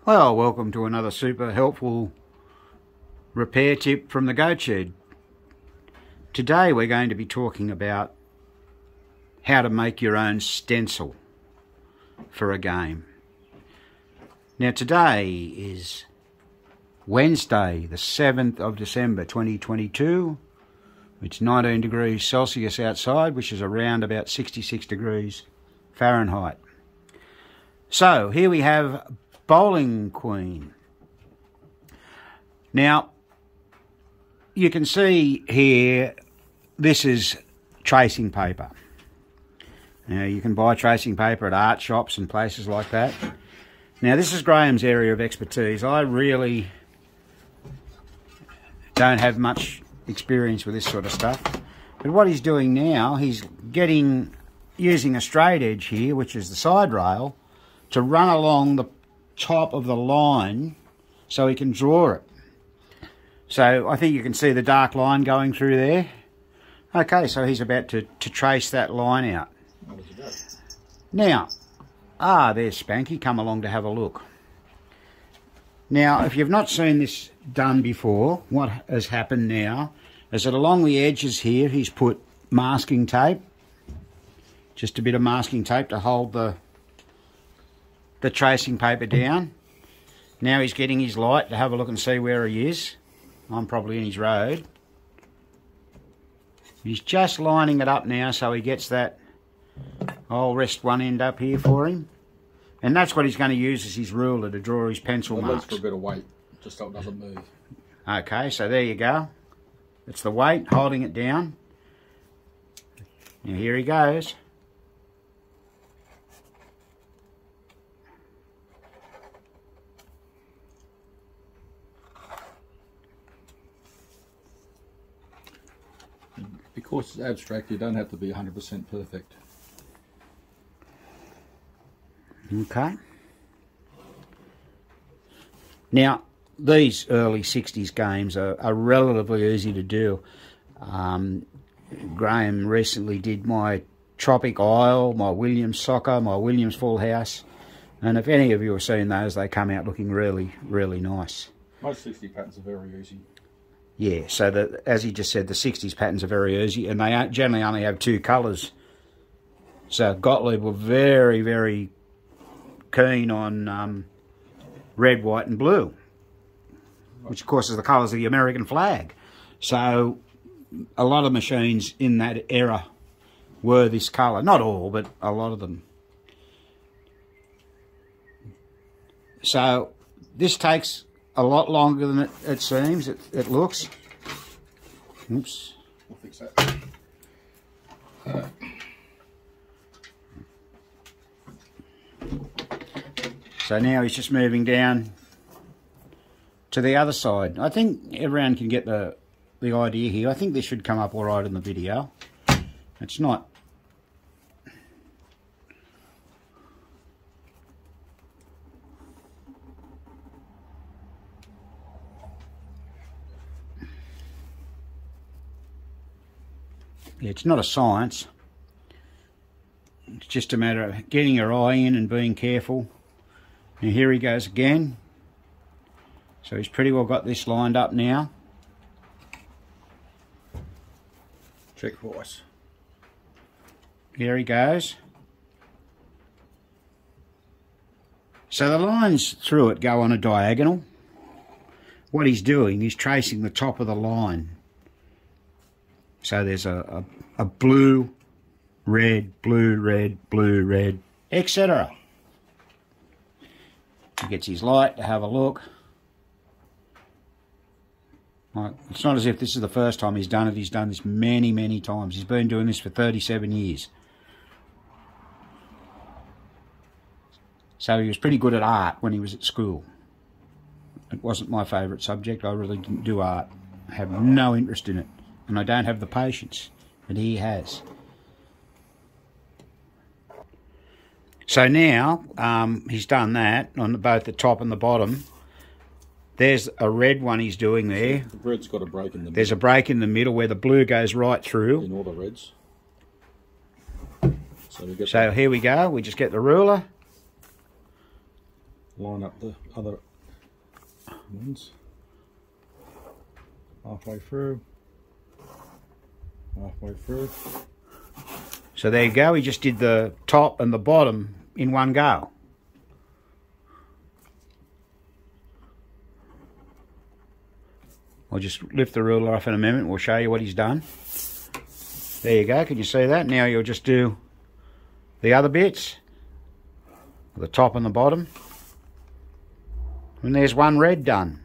Well, welcome to another super helpful repair tip from the Goat Shed. Today we're going to be talking about how to make your own stencil for a game. Now today is Wednesday the 7th of December 2022. It's 19 degrees Celsius outside, which is around about 66 degrees Fahrenheit. So here we have Bowling Queen. Now you can see here this is tracing paper. Now you can buy tracing paper at art shops and places like that. Now this is Graham's area of expertise. I really don't have much experience with this sort of stuff. But what he's doing now, he's using a straight edge here, which is the side rail, to run along the top of the line so he can draw it. So I think you can see the dark line going through there. Okay, so he's about to trace that line out. Now, there's Spanky come along to have a look. Now, if you've not seen this done before, what has happened now is that along the edges here he's put masking tape, just a bit of masking tape to hold the tracing paper down. Now he's getting his light to have a look and see where he is. I'm probably in his road. He's just lining it up now so he gets that. I'll rest one end up here for him. And that's what he's going to use as his ruler to draw his pencil marks. For a bit of weight, just so it doesn't move. Okay, so there you go. It's the weight holding it down. Now here he goes. Because it's abstract, you don't have to be 100% perfect. Okay. Now, these early 60s games are relatively easy to do. Graham recently did my Tropic Isle, my Williams Soccer, my Williams Full House. And if any of you have seen those, they come out looking really, really nice. Most 60 patterns are very easy. Yeah, so as he just said, the 60s patterns are very easy, and they generally only have two colours. So Gottlieb were very, very keen on red, white and blue, which of course is the colours of the American flag. So a lot of machines in that era were this colour. Not all, but a lot of them. So this takes a lot longer than it seems, it looks. Oops. We'll fix that. So now he's just moving down to the other side. I think everyone can get the idea here. I think this should come up all right in the video. It's not. It's not a science. It's just a matter of getting your eye in and being careful. Now here he goes again. So he's pretty well got this lined up now. Check twice. Here he goes. So the lines through it go on a diagonal. What he's doing is tracing the top of the line. So there's a blue, red, blue, red, etc. He gets his light to have a look. It's not as if this is the first time he's done it. He's done this many, many times. He's been doing this for 37 years. So he was pretty good at art when he was at school. It wasn't my favourite subject. I really didn't do art. I have no interest in it. And I don't have the patience that he has. So now he's done that on both the top and the bottom. There's a red one he's doing there. The red's got a break in the middle. There's a break in the middle where the blue goes right through. In all the reds. So here we go. We just get the ruler. line up the other ones. Halfway through. Halfway through. So there you go, we just did the top and the bottom in one go. I'll just lift the ruler off in a minute, we'll show you what he's done. There you go, can you see that? Now you'll just do the other bits, the top and the bottom. And there's one red done.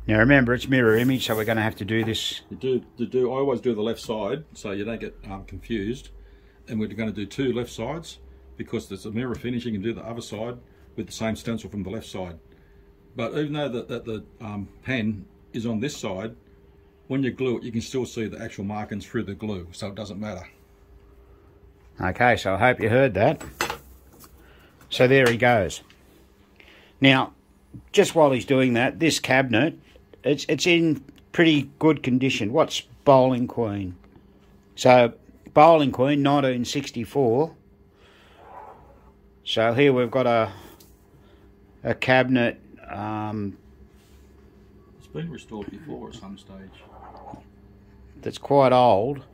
Now remember, it's mirror image, so we're going to have to do this. I always do the left side, so you don't get confused. And we're going to do two left sides, because there's a mirror finish, you can do the other side with the same stencil from the left side. But even though the pen is on this side, when you glue it, you can still see the actual markings through the glue, so it doesn't matter. Okay, so I hope you heard that. So there he goes. Now, just while he's doing that, this cabinet, it's in pretty good condition. What's Bowling Queen? So, Bowling Queen, 1964. So here we've got a cabinet. It's been restored before at some stage. That's quite old.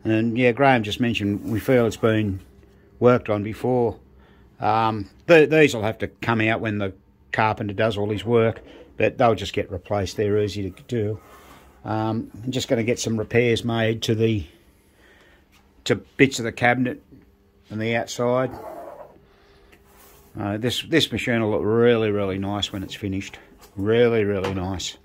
And yeah, Graham just mentioned we feel it's been worked on before. These will have to come out when the carpenter does all his work, but they'll just get replaced. They're easy to do. I'm just going to get some repairs made to bits of the cabinet and the outside. This machine will look really, really nice when it's finished. Really, really nice.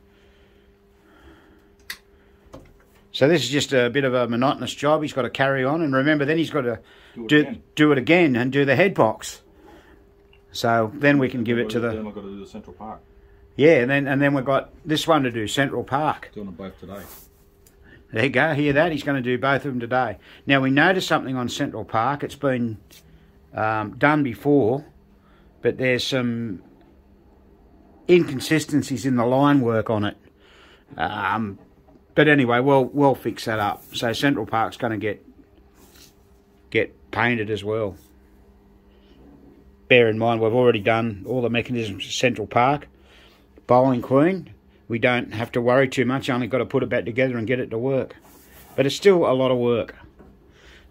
So this is just a bit of a monotonous job he's got to carry on, and remember then he's got to do it again and do the head box. So then we can give it to the... Then I've got to do the Central Park. Yeah, and then we've got this one to do, Central Park. Doing them both today. There you go, hear that? He's going to do both of them today. Now we noticed something on Central Park. It's been done before, but there's some inconsistencies in the line work on it. But anyway, we'll fix that up. So Central Park's going to get painted as well. Bear in mind, we've already done all the mechanisms for Central Park. Bowling Queen, we don't have to worry too much. Only got to put it back together and get it to work. But it's still a lot of work.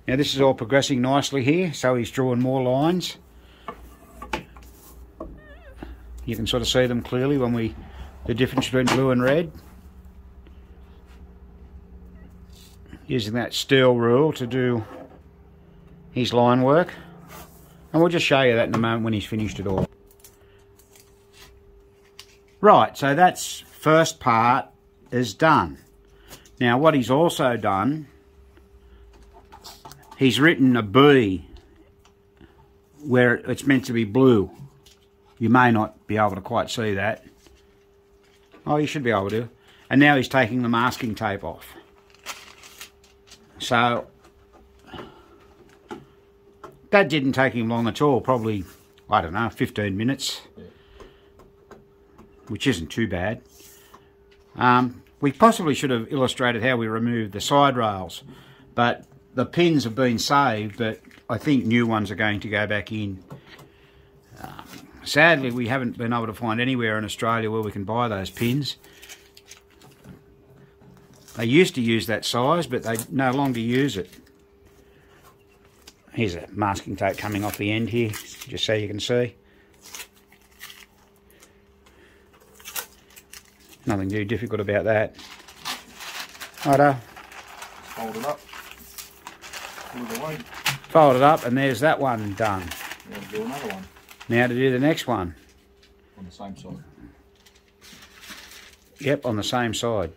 Now this is all progressing nicely here, so he's drawing more lines. You can sort of see them clearly when the difference between blue and red. Using that steel rule to do his line work. And we'll just show you that in a moment when he's finished it all. Right, so that's first part is done. Now what he's also done, he's written a B where it's meant to be blue. You may not be able to quite see that. Oh, you should be able to. And now he's taking the masking tape off. So that didn't take him long at all, probably, I don't know, 15 minutes, which isn't too bad. We possibly should have illustrated how we removed the side rails, but the pins have been saved, but I think new ones are going to go back in. Sadly, we haven't been able to find anywhere in Australia where we can buy those pins. They used to use that size, but they no longer use it. Here's a masking tape coming off the end here, just so you can see. Nothing too difficult about that. Righto. Fold it up. Pull it away. Fold it up, and there's that one done. Now to do another one. Now to do the next one. On the same side. Yep, on the same side.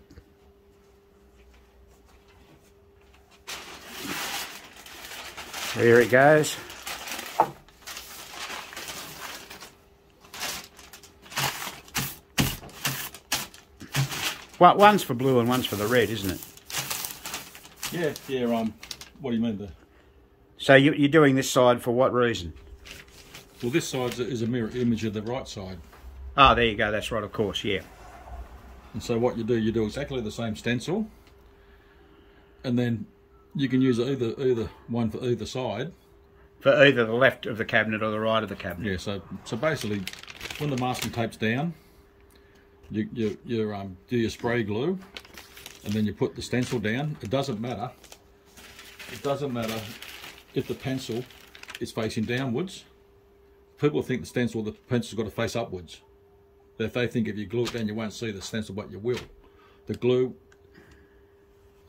There it goes. Well, one's for blue and one's for the red, isn't it? Yeah, what do you mean? So you're doing this side for what reason? Well, this side is a mirror image of the right side. Oh, there you go, that's right, of course, yeah. And so what you do exactly the same stencil, and then you can use either one for either side. for either the left of the cabinet or the right of the cabinet. Yeah, so basically, when the masking tape's down, you do your spray glue, and then you put the stencil down. It doesn't matter. It doesn't matter if the pencil is facing downwards. People think the pencil's got to face upwards. If they think if you glue it down, you won't see the stencil, but you will. The glue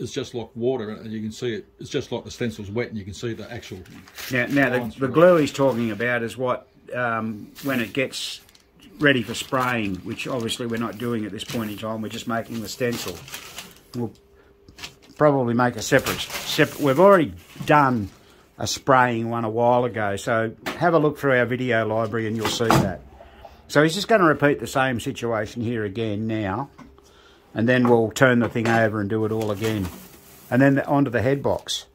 is just like water, and you can see it. It's just like the stencil's wet, and you can see the actual. Now the glue he's talking about is what when it gets ready for spraying, which obviously we're not doing at this point in time. We're just making the stencil. We'll probably make a separate. We've already done a spraying one a while ago, so have a look through our video library and you'll see that. So he's just going to repeat the same situation here again now, and then we'll turn the thing over and do it all again, and then onto the head box.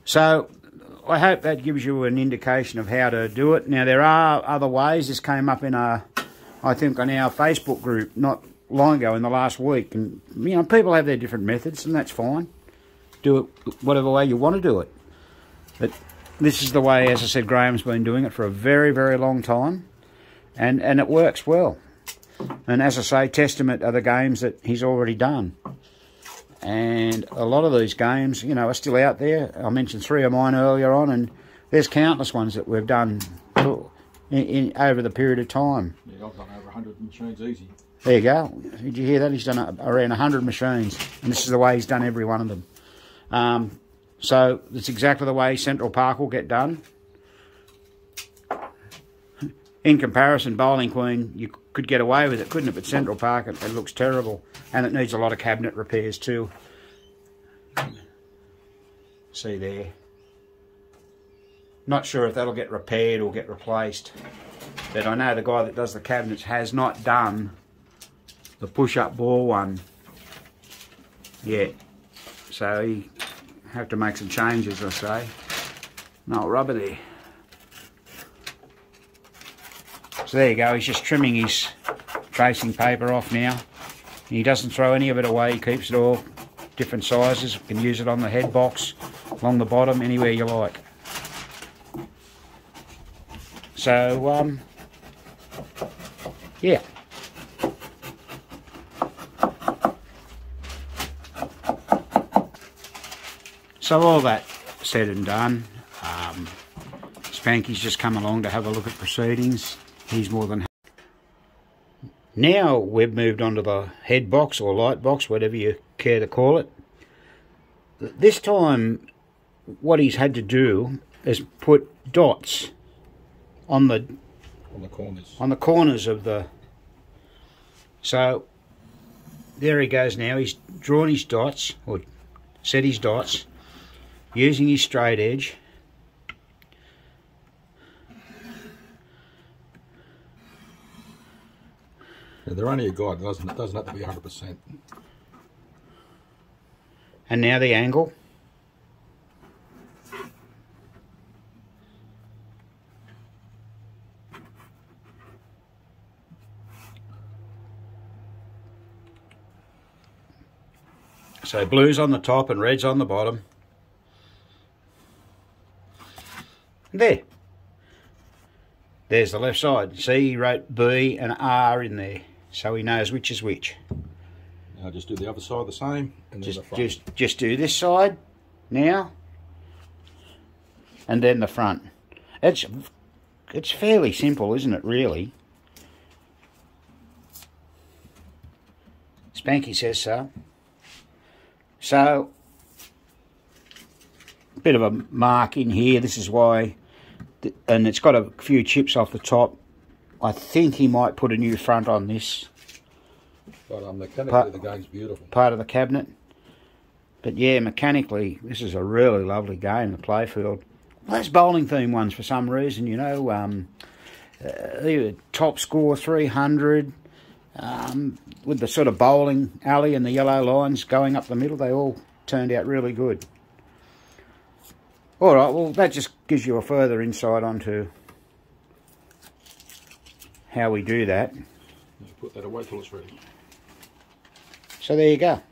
So I hope that gives you an indication of how to do it. Now there are other ways. This came up in I think on our Facebook group not long ago in the last week, and you know, people have their different methods, and that's fine. Do it whatever way you want to do it. But this is the way, as I said, Graham's been doing it for a very, very long time, and it works well. And as I say, testament are the games that he's already done. And a lot of these games, you know, are still out there. I mentioned 3 of mine earlier on, and there's countless ones that we've done over the period of time. Yeah, I've done over 100 machines easy. There you go. Did you hear that? He's done around 100 machines, and this is the way he's done every one of them. So it's exactly the way Central Park will get done. In comparison, Bowling Queen, you could get away with it, couldn't it? But Central Park, it looks terrible, and it needs a lot of cabinet repairs too. See there. Not sure if that'll get repaired or get replaced, but I know the guy that does the cabinets has not done the push-up ball one yet, so he have to make some changes, I say. No rubber there. So there you go, he's just trimming his tracing paper off now. He doesn't throw any of it away, he keeps it all different sizes. You can use it on the head box, along the bottom, anywhere you like. So, yeah. So all that said and done, Spanky's just come along to have a look at proceedings. He's more than happy. Now we've moved on to the head box or light box, whatever you care to call it. This time what he's had to do is put dots on the corners of the. So there he goes now. He's drawn his dots, or set his dots, using his straight edge. Yeah, they're only a guide. It doesn't have to be 100%. And now the angle. So blue's on the top and red's on the bottom. There. There's the left side. See, he wrote B and R in there, so he knows which is which. Now just do the other side the same, and then the front. Just do this side now, and then the front. It's fairly simple, isn't it, really? Spanky says so. So, a bit of a mark in here. This is why, and it's got a few chips off the top. I think he might put a new front on this. But mechanically the game's beautiful. Part of the cabinet. But yeah, mechanically, this is a really lovely game, the playfield. Well, those bowling theme ones, for some reason, you know, top score 300, with the sort of bowling alley and the yellow lines going up the middle, they all turned out really good. All right, well, that just gives you a further insight onto how we do that. Put that away till it's ready. So there you go.